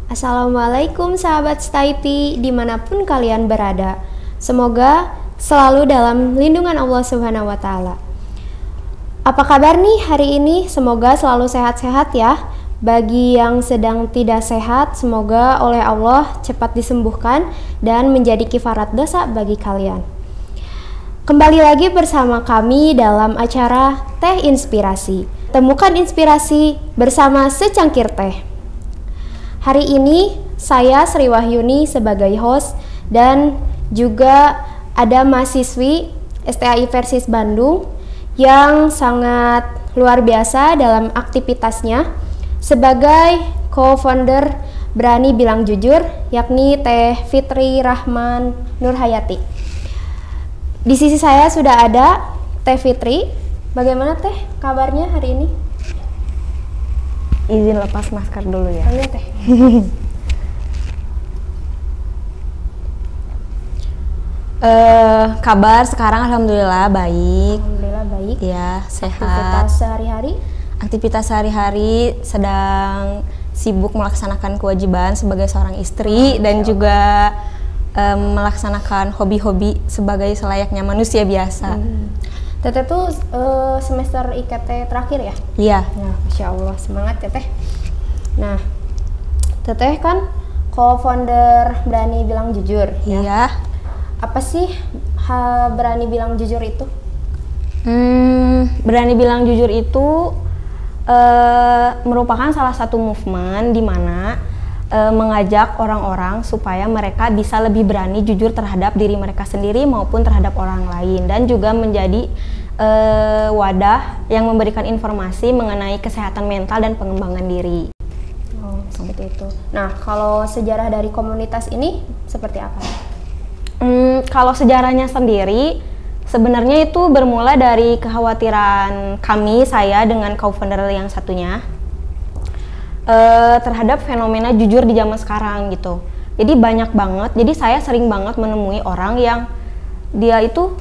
Assalamualaikum sahabat Staipi dimanapun kalian berada. Semoga selalu dalam lindungan Allah Subhanahu wa Ta'ala. Apa kabar nih hari ini? Semoga selalu sehat-sehat ya. Bagi yang sedang tidak sehat, semoga oleh Allah cepat disembuhkan dan menjadi kifarat dosa bagi kalian. Kembali lagi bersama kami dalam acara Teh Inspirasi. Temukan inspirasi bersama secangkir teh. Hari ini saya Sri Wahyuni sebagai host dan juga ada mahasiswi STAI Versis Bandung yang sangat luar biasa dalam aktivitasnya sebagai co-founder Berani Bilang Jujur, yakni Teh Fitri Rahman Nurhayati. Di sisi saya sudah ada Teh Fitri. Bagaimana Teh kabarnya hari ini? Izin lepas masker dulu ya. Amin Teh. Kabar sekarang alhamdulillah baik. Alhamdulillah baik. Ya, sehat. Aktivitas sehari-hari? Aktivitas sehari-hari sedang sibuk melaksanakan kewajiban sebagai seorang istri dan juga melaksanakan hobi-hobi sebagai selayaknya manusia biasa. Teteh tuh semester IKT terakhir ya? Iya. Nah, Masya Allah, semangat Teteh. Nah, Teteh kan co-founder Berani Bilang Jujur ya? Iya. Apa sih Berani Bilang Jujur itu? Berani Bilang Jujur itu merupakan salah satu movement di mana mengajak orang-orang supaya mereka bisa lebih berani jujur terhadap diri mereka sendiri maupun terhadap orang lain, dan juga menjadi wadah yang memberikan informasi mengenai kesehatan mental dan pengembangan diri. Oh, seperti itu. Nah, kalau sejarah dari komunitas ini seperti apa? Kalau sejarahnya sendiri, sebenarnya itu bermula dari kekhawatiran saya dengan co-founder yang satunya terhadap fenomena jujur di zaman sekarang gitu. Jadi banyak banget, jadi saya sering banget menemui orang yang dia itu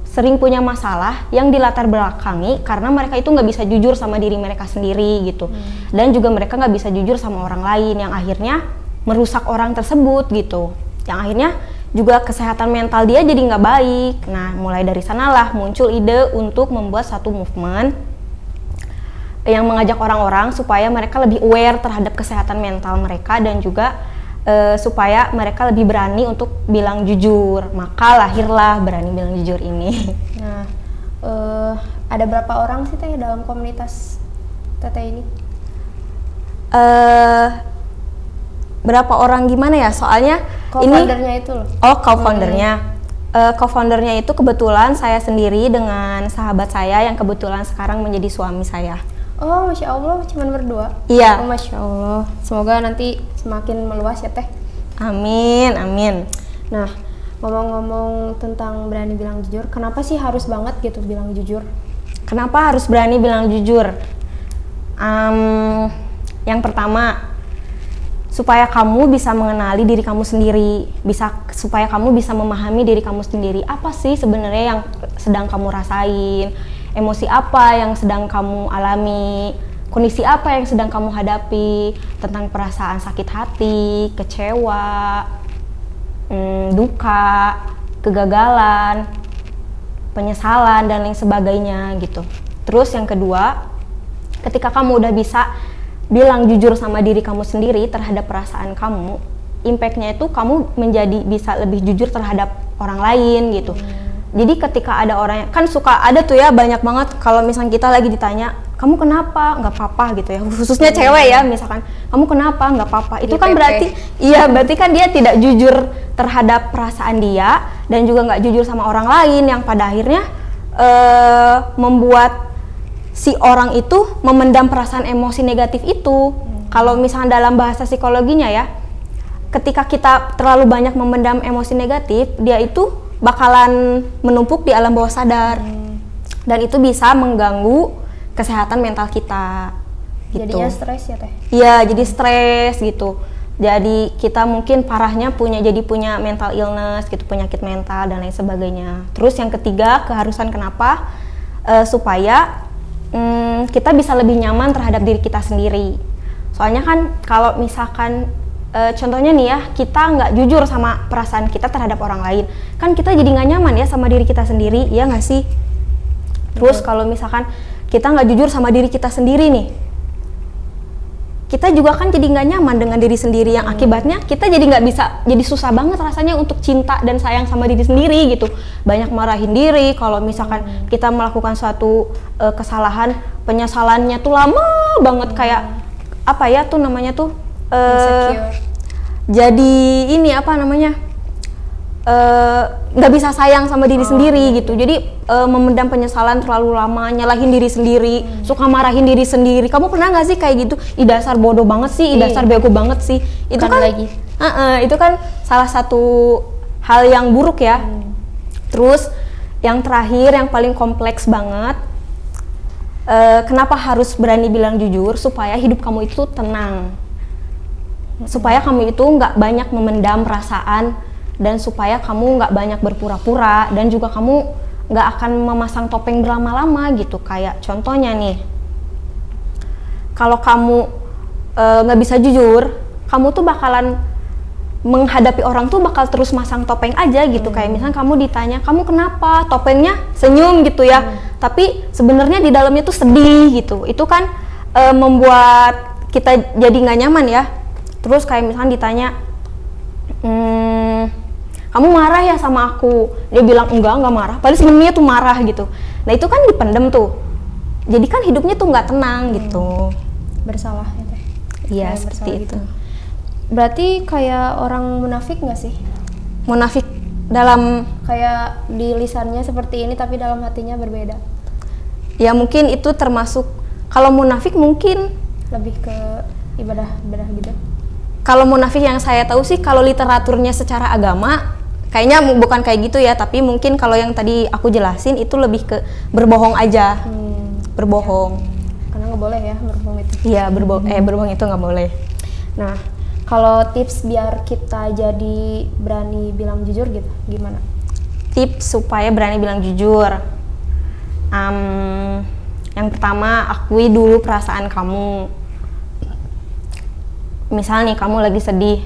sering punya masalah yang dilatar belakangi karena mereka itu nggak bisa jujur sama diri mereka sendiri gitu. Dan juga mereka nggak bisa jujur sama orang lain yang akhirnya merusak orang tersebut gitu. Yang akhirnya juga kesehatan mental dia jadi nggak baik. Nah, mulai dari sanalah muncul ide untuk membuat satu movement yang mengajak orang-orang supaya mereka lebih aware terhadap kesehatan mental mereka dan juga supaya mereka lebih berani untuk bilang jujur. Maka lahirlah Berani Bilang Jujur ini. Nah, ada berapa orang sih Teh dalam komunitas Teteh ini? Berapa orang gimana ya? Soalnya Co-foundernya itu loh. Oh, co-foundernya. Co-foundernya itu kebetulan saya sendiri dengan sahabat saya yang kebetulan sekarang menjadi suami saya. Oh, Masya Allah, cuman berdua? Iya. Oh, Masya Allah. Semoga nanti semakin meluas ya Teh. Amin, amin. Nah, ngomong-ngomong tentang Berani Bilang Jujur, kenapa sih harus banget gitu bilang jujur? Kenapa harus berani bilang jujur? Yang pertama, supaya kamu bisa mengenali diri kamu sendiri, supaya kamu bisa memahami diri kamu sendiri. Apa sih sebenarnya yang sedang kamu rasain? Emosi apa yang sedang kamu alami, kondisi apa yang sedang kamu hadapi, tentang perasaan sakit hati, kecewa, duka, kegagalan, penyesalan, dan lain sebagainya gitu. Terus yang kedua, ketika kamu udah bisa bilang jujur sama diri kamu sendiri terhadap perasaan kamu, impact-nya itu kamu menjadi bisa lebih jujur terhadap orang lain gitu. Jadi ketika ada orang, kan suka ada tuh ya banyak banget kalau misalnya kita lagi ditanya, kamu kenapa? Nggak apa-apa gitu ya, khususnya cewek ya, misalkan kamu kenapa? Nggak apa-apa. Itu kan berarti, iya berarti kan dia tidak jujur terhadap perasaan dia dan juga nggak jujur sama orang lain yang pada akhirnya membuat si orang itu memendam perasaan emosi negatif itu. Kalau misalnya dalam bahasa psikologinya ya, ketika kita terlalu banyak memendam emosi negatif, dia itu bakalan menumpuk di alam bawah sadar, dan itu bisa mengganggu kesehatan mental kita. Gitu. Jadinya stres ya Teh? Iya, jadi stres gitu. Jadi kita mungkin parahnya punya mental illness gitu, penyakit mental dan lain sebagainya. Terus yang ketiga, keharusan kenapa? Supaya kita bisa lebih nyaman terhadap diri kita sendiri. Soalnya kan kalau misalkan contohnya nih ya, kita nggak jujur sama perasaan kita terhadap orang lain, kan kita jadi nggak nyaman ya sama diri kita sendiri, ya nggak sih? Terus kalau misalkan kita nggak jujur sama diri kita sendiri nih, kita juga kan jadi nggak nyaman dengan diri sendiri, yang akibatnya kita jadi nggak bisa, jadi susah banget rasanya untuk cinta dan sayang sama diri sendiri gitu. Banyak marahin diri kalau misalkan kita melakukan suatu kesalahan, penyesalannya tuh lama banget, kayak apa ya tuh namanya tuh jadi ini apa namanya, nggak bisa sayang sama diri sendiri gitu. Jadi memendam penyesalan terlalu lama, nyalahin diri sendiri, suka marahin diri sendiri. Kamu pernah nggak sih kayak gitu? Ih, dasar bodoh banget sih, ih, dasar bego banget sih. Itu kan lagi. Itu kan salah satu hal yang buruk ya. Terus yang terakhir, yang paling kompleks banget, kenapa harus berani bilang jujur? Supaya hidup kamu itu tenang, supaya kamu itu nggak banyak memendam perasaan, dan supaya kamu nggak banyak berpura-pura, dan juga kamu nggak akan memasang topeng berlama-lama gitu. Kayak contohnya nih, kalau kamu nggak bisa jujur, kamu tuh bakalan menghadapi orang tuh bakal terus masang topeng aja gitu. Kayak misalnya kamu ditanya, kamu kenapa? Topengnya senyum gitu ya, tapi sebenarnya di dalamnya tuh sedih gitu. Itu kan membuat kita jadi nggak nyaman ya. Terus kayak misalnya ditanya, kamu marah ya sama aku? Dia bilang enggak marah, padahal sebenarnya tuh marah gitu. Nah itu kan dipendem tuh, jadi kan hidupnya tuh nggak tenang gitu. Bersalah itu. Iya, seperti itu. Berarti kayak orang munafik nggak sih? Munafik dalam kayak di lisannya seperti ini tapi dalam hatinya berbeda. Ya mungkin itu termasuk, kalau munafik mungkin lebih ke ibadah gitu. Kalau munafik yang saya tahu sih, kalau literaturnya secara agama kayaknya bukan kayak gitu ya, tapi mungkin kalau yang tadi aku jelasin itu lebih ke berbohong aja. Berbohong. Karena nggak boleh ya berbohong itu. Iya, berbohong itu nggak boleh. Nah, kalau tips biar kita jadi berani bilang jujur gitu, gimana? Tips supaya berani bilang jujur. Yang pertama, akui dulu perasaan kamu. Misal nih, kamu lagi sedih,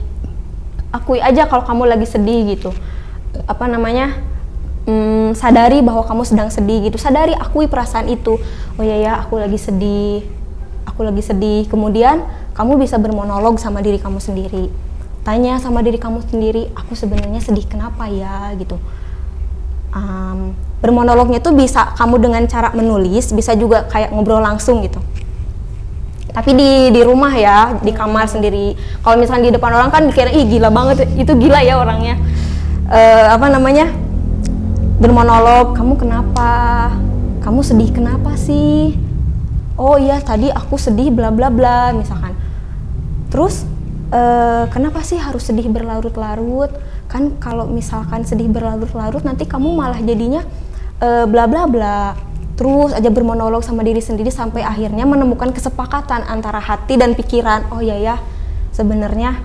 akui aja kalau kamu lagi sedih gitu. Apa namanya, sadari bahwa kamu sedang sedih gitu. Sadari, akui perasaan itu. Oh ya, aku lagi sedih, Kemudian kamu bisa bermonolog sama diri kamu sendiri. Tanya sama diri kamu sendiri, aku sebenarnya sedih kenapa ya gitu. Bermonolognya tuh bisa kamu dengan cara menulis, bisa juga kayak ngobrol langsung gitu. Tapi di rumah ya, di kamar sendiri. Kalau misalnya di depan orang kan dikira, ih gila banget, itu gila ya orangnya. Apa namanya, bermonolog, kamu kenapa? Kamu sedih kenapa sih? Oh iya, tadi aku sedih bla bla bla misalkan. Terus kenapa sih harus sedih berlarut-larut? Kan kalau misalkan sedih berlarut-larut nanti kamu malah jadinya bla bla bla. Terus aja bermonolog sama diri sendiri sampai akhirnya menemukan kesepakatan antara hati dan pikiran. Oh iya ya, sebenarnya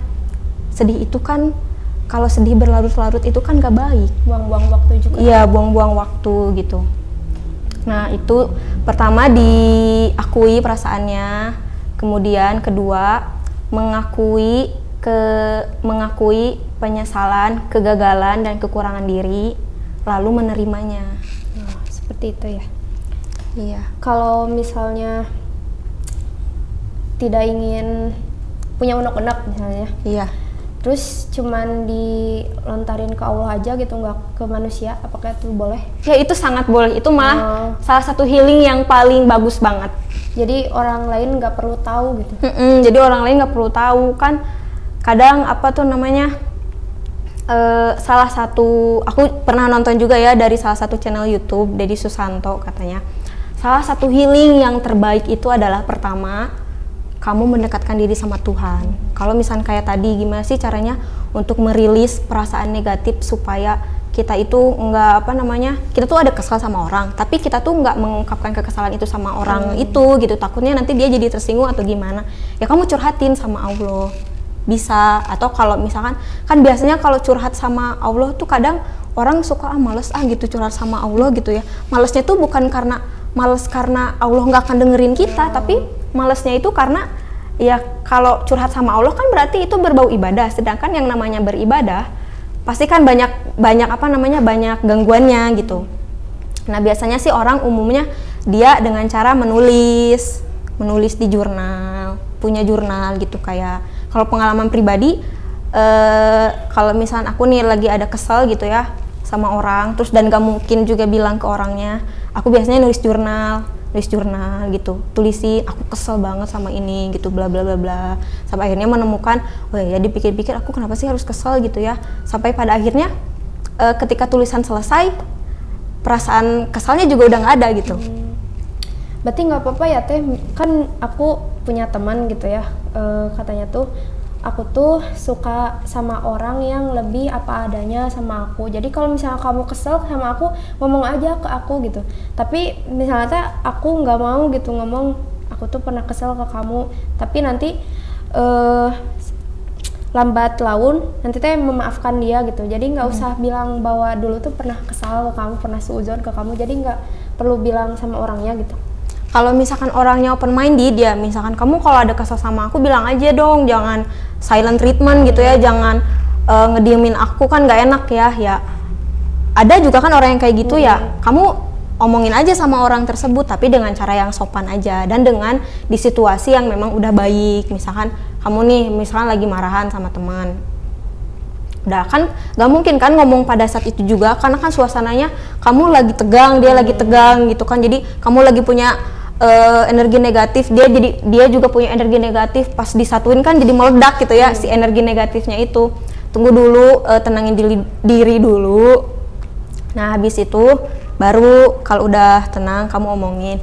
sedih itu kan, kalau sedih berlarut-larut itu kan gak baik. Buang-buang waktu juga. Iya, buang-buang waktu gitu. Nah itu pertama, diakui perasaannya. Kemudian kedua, mengakui penyesalan, kegagalan dan kekurangan diri, lalu menerimanya. Seperti itu ya. Iya. Kalau misalnya tidak ingin punya unek-unek misalnya, iya, terus cuman dilontarin ke Allah aja gitu, nggak ke manusia, apakah itu boleh? Ya itu sangat boleh, itu malah salah satu healing yang paling bagus banget. Jadi orang lain nggak perlu tahu gitu. Jadi orang lain nggak perlu tahu kan. Kadang apa tuh namanya, salah satu, aku pernah nonton juga ya dari salah satu channel YouTube, Deddy Susanto katanya, salah satu healing yang terbaik itu adalah pertama, kamu mendekatkan diri sama Tuhan. Kalau misalnya kayak tadi, gimana sih caranya untuk merilis perasaan negatif supaya kita itu nggak, apa namanya, kita tuh ada kesal sama orang, tapi kita tuh nggak mengungkapkan kekesalan itu sama orang itu gitu, takutnya nanti dia jadi tersinggung atau gimana. Ya kamu curhatin sama Allah, bisa. Atau kalau misalkan, kan biasanya kalau curhat sama Allah tuh kadang orang suka males gitu curhat sama Allah gitu ya. Malesnya tuh bukan karena males karena Allah nggak akan dengerin kita, tapi malesnya itu karena Ya kalau curhat sama Allah kan berarti itu berbau ibadah, sedangkan yang namanya beribadah pasti kan banyak gangguannya gitu. Nah biasanya sih orang umumnya dia dengan cara menulis di jurnal, punya jurnal gitu. Kayak kalau pengalaman pribadi, kalau misalnya aku nih lagi ada kesel gitu ya sama orang, terus dan gak mungkin juga bilang ke orangnya, aku biasanya nulis jurnal gitu, tulisin aku kesel banget sama ini gitu, bla bla bla bla, sampai akhirnya menemukan, oh ya dipikir-pikir aku kenapa sih harus kesel gitu ya, sampai pada akhirnya ketika tulisan selesai perasaan kesalnya juga udah nggak ada gitu. Berarti nggak apa-apa ya teh, kan aku punya teman gitu ya, katanya tuh aku tuh suka sama orang yang lebih apa adanya sama aku. Jadi kalau misalnya kamu kesel sama aku, ngomong aja ke aku gitu. Tapi misalnya aku nggak mau gitu ngomong, aku tuh pernah kesel ke kamu. Tapi nanti lambat laun nanti teh memaafkan dia gitu. Jadi nggak usah bilang bahwa dulu tuh pernah kesal ke kamu, pernah suudzon ke kamu. Jadi nggak perlu bilang sama orangnya gitu. Kalau misalkan orangnya open minded ya, misalkan kamu kalau ada kesel sama aku bilang aja dong, jangan silent treatment gitu ya, jangan ngediemin aku, kan nggak enak ya. Ada juga kan orang yang kayak gitu ya, kamu omongin aja sama orang tersebut tapi dengan cara yang sopan aja dan dengan di situasi yang memang udah baik. Misalkan kamu nih misalkan lagi marahan sama teman, udah kan gak mungkin kan ngomong pada saat itu juga, karena kan suasananya kamu lagi tegang, dia lagi tegang gitu kan, jadi kamu lagi punya energi negatif, dia juga punya energi negatif, pas disatuin kan jadi meledak gitu ya si energi negatifnya itu. Tunggu dulu, tenangin diri dulu. Nah habis itu baru kalau udah tenang kamu omongin,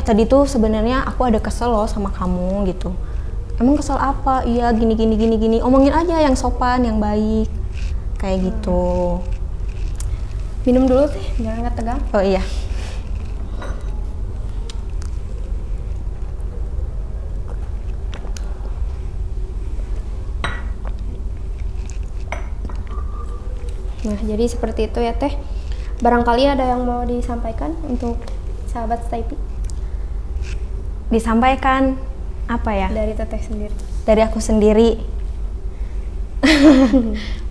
tadi tuh sebenarnya aku ada kesel loh sama kamu gitu. Emang kesel apa? Iya gini. Omongin aja yang sopan, yang baik kayak gitu. Minum dulu sih biar nggak tegang. Oh iya. Nah, jadi seperti itu ya Teh. Barangkali ada yang mau disampaikan untuk sahabat Staypi? Disampaikan apa ya? Dari Teteh sendiri. Dari aku sendiri.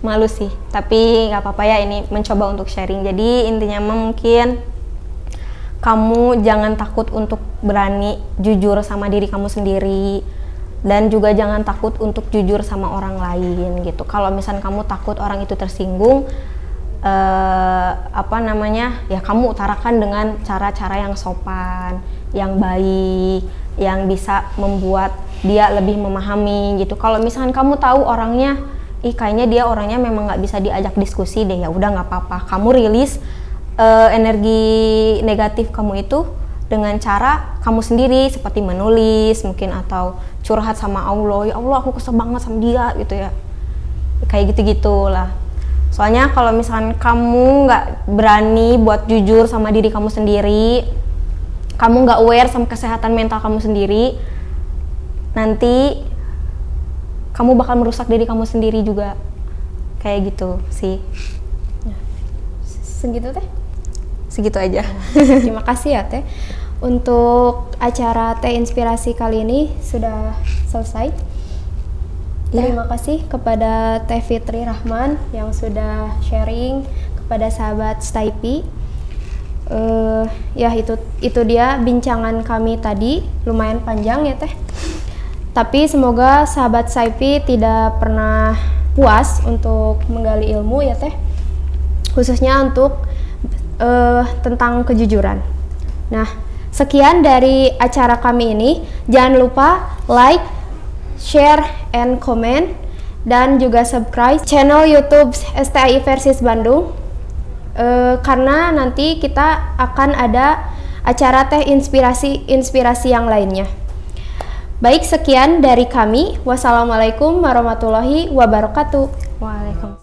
Malu sih, tapi nggak apa-apa ya, ini mencoba untuk sharing. Jadi intinya mungkin kamu jangan takut untuk berani jujur sama diri kamu sendiri. Dan juga jangan takut untuk jujur sama orang lain gitu. Kalau misalnya kamu takut orang itu tersinggung, ya kamu utarakan dengan cara-cara yang sopan, yang baik, yang bisa membuat dia lebih memahami gitu. Kalau misalkan kamu tahu orangnya, kayaknya dia orangnya memang nggak bisa diajak diskusi deh, ya udah nggak apa-apa. Kamu rilis energi negatif kamu itu dengan cara kamu sendiri, seperti menulis mungkin, atau curhat sama Allah, ya Allah aku kesel banget sama dia gitu ya, kayak gitu-gitu lah. Soalnya kalau misalkan kamu nggak berani buat jujur sama diri kamu sendiri, kamu nggak aware sama kesehatan mental kamu sendiri, nanti kamu bakal merusak diri kamu sendiri juga, kayak gitu sih. Segitu Teh? Segitu aja. Terima kasih ya Teh. Untuk acara Teh Inspirasi kali ini sudah selesai. Terima kasih kepada Teh Fitri Rahman yang sudah sharing kepada sahabat Staypi. Ya itu dia bincangan kami tadi, lumayan panjang ya Teh. Tapi semoga sahabat Staypi tidak pernah puas untuk menggali ilmu ya Teh. Khususnya untuk tentang kejujuran. Nah, sekian dari acara kami ini. Jangan lupa like, share, and comment, dan juga subscribe channel YouTube STAI Versis Bandung, karena nanti kita akan ada acara Teh inspirasi yang lainnya. Baik, sekian dari kami. Wassalamualaikum warahmatullahi wabarakatuh. Waalaikumsalam.